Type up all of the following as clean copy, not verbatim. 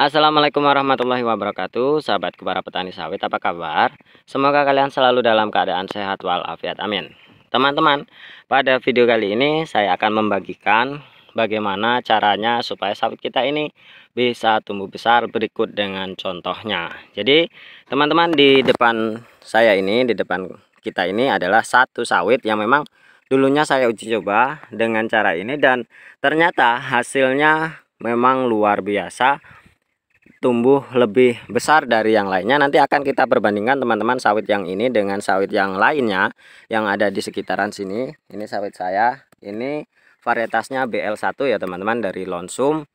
Assalamualaikum warahmatullahi wabarakatuh, sahabatku para petani sawit, apa kabar? Semoga kalian selalu dalam keadaan sehat walafiat, amin. Teman-teman, pada video kali ini saya akan membagikan bagaimana caranya supaya sawit kita ini bisa tumbuh besar berikut dengan contohnya. Jadi, teman-teman, di depan saya ini, di depan kita ini adalah satu sawit yang memang dulunya saya uji coba dengan cara ini dan ternyata hasilnya memang luar biasa, tumbuh lebih besar dari yang lainnya. Nanti akan kita perbandingkan teman-teman, sawit yang ini dengan sawit yang lainnya yang ada di sekitaran sini. Ini sawit saya, ini varietasnya BL1 ya teman-teman, dari Lonsum.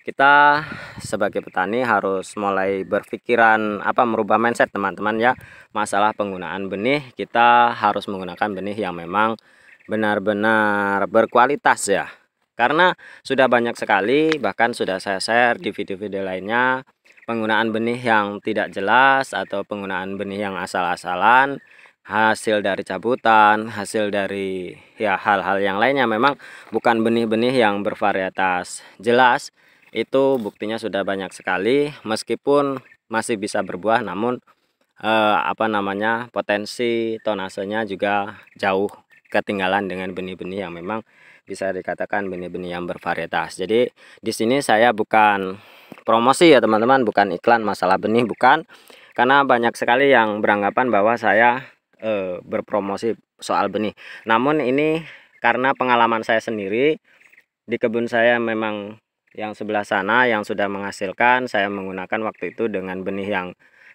Kita sebagai petani harus mulai berpikiran merubah mindset teman-teman ya. Masalah penggunaan benih, kita harus menggunakan benih yang memang benar-benar berkualitas ya. Karena sudah banyak sekali, bahkan sudah saya share di video-video lainnya, penggunaan benih yang tidak jelas atau penggunaan benih yang asal-asalan, hasil dari cabutan, hasil dari ya hal-hal yang lainnya, memang bukan benih-benih yang bervarietas jelas. Itu buktinya sudah banyak sekali, meskipun masih bisa berbuah, namun potensi tonasenya juga jauh ketinggalan dengan benih-benih yang memang bisa dikatakan benih-benih yang bervarietas. Jadi di sini saya bukan promosi ya teman-teman, bukan iklan masalah benih, bukan. Karena banyak sekali yang beranggapan bahwa saya berpromosi soal benih. Namun ini karena pengalaman saya sendiri di kebun saya, memang yang sebelah sana yang sudah menghasilkan, saya menggunakan waktu itu dengan benih yang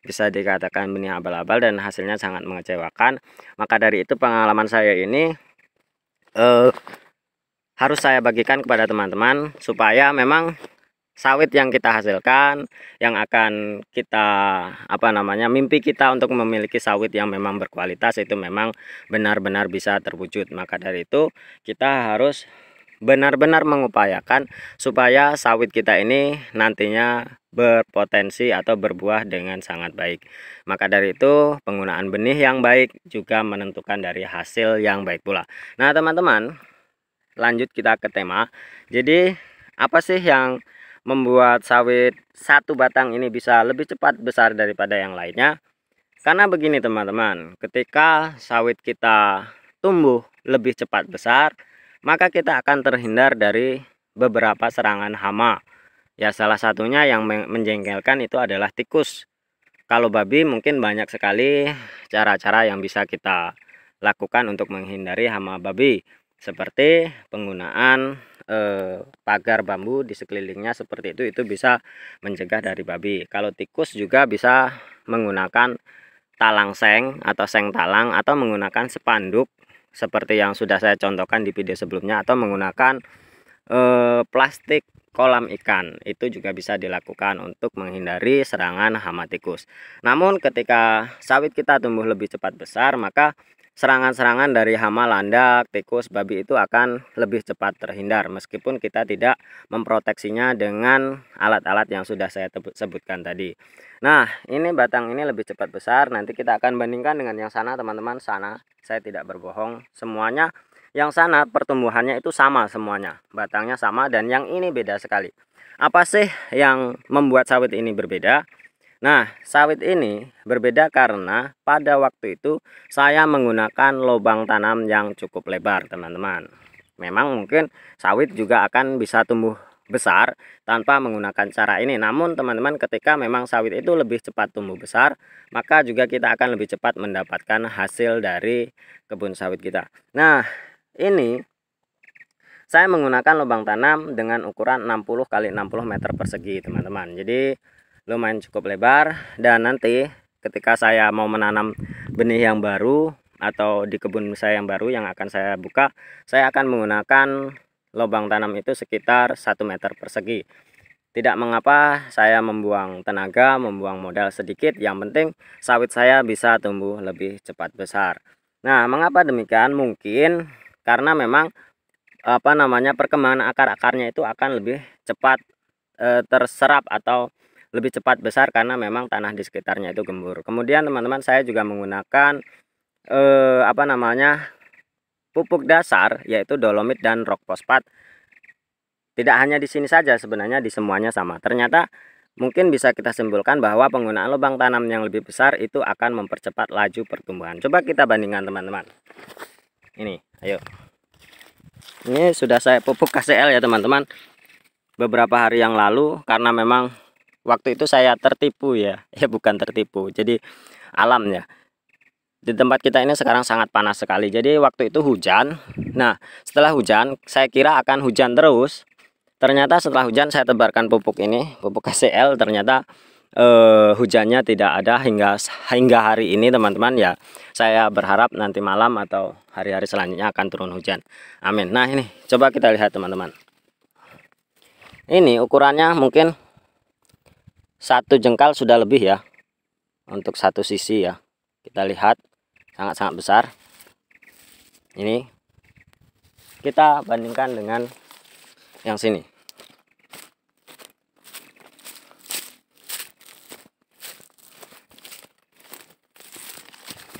bisa dikatakan benih abal-abal dan hasilnya sangat mengecewakan. Maka dari itu pengalaman saya ini harus saya bagikan kepada teman-teman, supaya memang sawit yang kita hasilkan, yang akan kita mimpi kita untuk memiliki sawit yang memang berkualitas, itu memang benar-benar bisa terwujud. Maka dari itu kita harus benar-benar mengupayakan supaya sawit kita ini nantinya berpotensi atau berbuah dengan sangat baik. Maka dari itu penggunaan benih yang baik juga menentukan dari hasil yang baik pula. Nah teman-teman, lanjut kita ke tema. Jadi apa sih yang membuat sawit satu batang ini bisa lebih cepat besar daripada yang lainnya? Karena begini teman-teman, ketika sawit kita tumbuh lebih cepat besar, maka kita akan terhindar dari beberapa serangan hama. Ya salah satunya yang menjengkelkan itu adalah tikus. Kalau babi mungkin banyak sekali cara-cara yang bisa kita lakukan untuk menghindari hama babi, seperti penggunaan pagar bambu di sekelilingnya, seperti itu bisa mencegah dari babi. Kalau tikus juga bisa menggunakan talang seng atau seng talang, atau menggunakan spanduk seperti yang sudah saya contohkan di video sebelumnya, atau menggunakan plastik kolam ikan. Itu juga bisa dilakukan untuk menghindari serangan hama tikus. Namun ketika sawit kita tumbuh lebih cepat besar, maka serangan-serangan dari hama landak, tikus, babi itu akan lebih cepat terhindar, meskipun kita tidak memproteksinya dengan alat-alat yang sudah saya sebutkan tadi. Nah, ini batang ini lebih cepat besar. Nanti kita akan bandingkan dengan yang sana teman-teman. Sana saya tidak berbohong, semuanya yang sana pertumbuhannya itu sama semuanya, batangnya sama, dan yang ini beda sekali. Apa sih yang membuat sawit ini berbeda? Nah, sawit ini berbeda karena pada waktu itu saya menggunakan lubang tanam yang cukup lebar teman-teman. Memang mungkin sawit juga akan bisa tumbuh besar tanpa menggunakan cara ini. Namun teman-teman, ketika memang sawit itu lebih cepat tumbuh besar, maka juga kita akan lebih cepat mendapatkan hasil dari kebun sawit kita. Nah, ini saya menggunakan lubang tanam dengan ukuran 60 x 60 meter persegi teman-teman. Jadi lumayan cukup lebar, dan nanti ketika saya mau menanam benih yang baru atau di kebun saya yang baru yang akan saya buka, saya akan menggunakan lubang tanam itu sekitar 1 meter persegi. Tidak mengapa saya membuang tenaga, membuang modal sedikit, yang penting sawit saya bisa tumbuh lebih cepat besar. Nah, mengapa demikian? Mungkin karena memang perkembangan akar-akarnya itu akan lebih cepat terserap atau lebih cepat besar, karena memang tanah di sekitarnya itu gembur. Kemudian teman-teman, saya juga menggunakan pupuk dasar, yaitu dolomit dan rock fosfat. Tidak hanya di sini saja, sebenarnya di semuanya sama. Ternyata mungkin bisa kita simpulkan bahwa penggunaan lubang tanam yang lebih besar itu akan mempercepat laju pertumbuhan. Coba kita bandingkan teman-teman. Ini, ayo. Ini sudah saya pupuk KCL ya teman-teman. Beberapa hari yang lalu, karena memang waktu itu saya tertipu ya. Ya bukan tertipu, jadi alam ya. Di tempat kita ini sekarang sangat panas sekali. Jadi waktu itu hujan. Nah, setelah hujan saya kira akan hujan terus. Ternyata setelah hujan saya tebarkan pupuk ini, pupuk KCL, ternyata hujannya tidak ada hingga hari ini teman-teman ya. Saya berharap nanti malam atau hari-hari selanjutnya akan turun hujan. Amin. Nah, ini coba kita lihat teman-teman. Ini ukurannya mungkin 1 jengkal sudah lebih ya. Untuk satu sisi ya. Kita lihat sangat-sangat besar. Ini kita bandingkan dengan yang sini.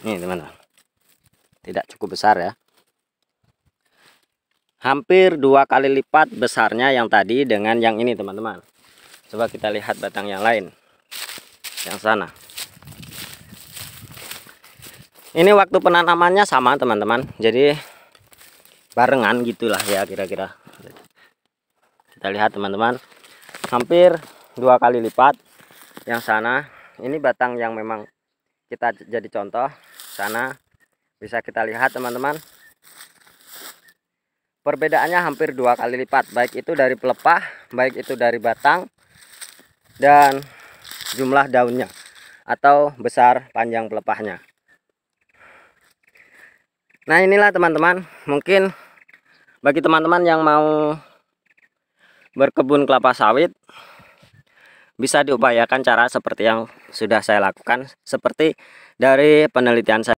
Ini teman-teman, tidak cukup besar ya, hampir 2 kali lipat besarnya yang tadi dengan yang ini teman-teman. Coba kita lihat batang yang lain, yang sana. Ini waktu penanamannya sama teman-teman, jadi barengan gitulah ya kira-kira. Kita lihat teman-teman, hampir 2 kali lipat yang sana. Ini batang yang memang kita jadi contoh. Sana bisa kita lihat teman-teman, perbedaannya hampir 2 kali lipat, baik itu dari pelepah, baik itu dari batang dan jumlah daunnya atau besar panjang pelepahnya. Nah, inilah teman-teman, mungkin bagi teman-teman yang mau berkebun kelapa sawit bisa diupayakan cara seperti yang sudah saya lakukan, seperti dari penelitian saya.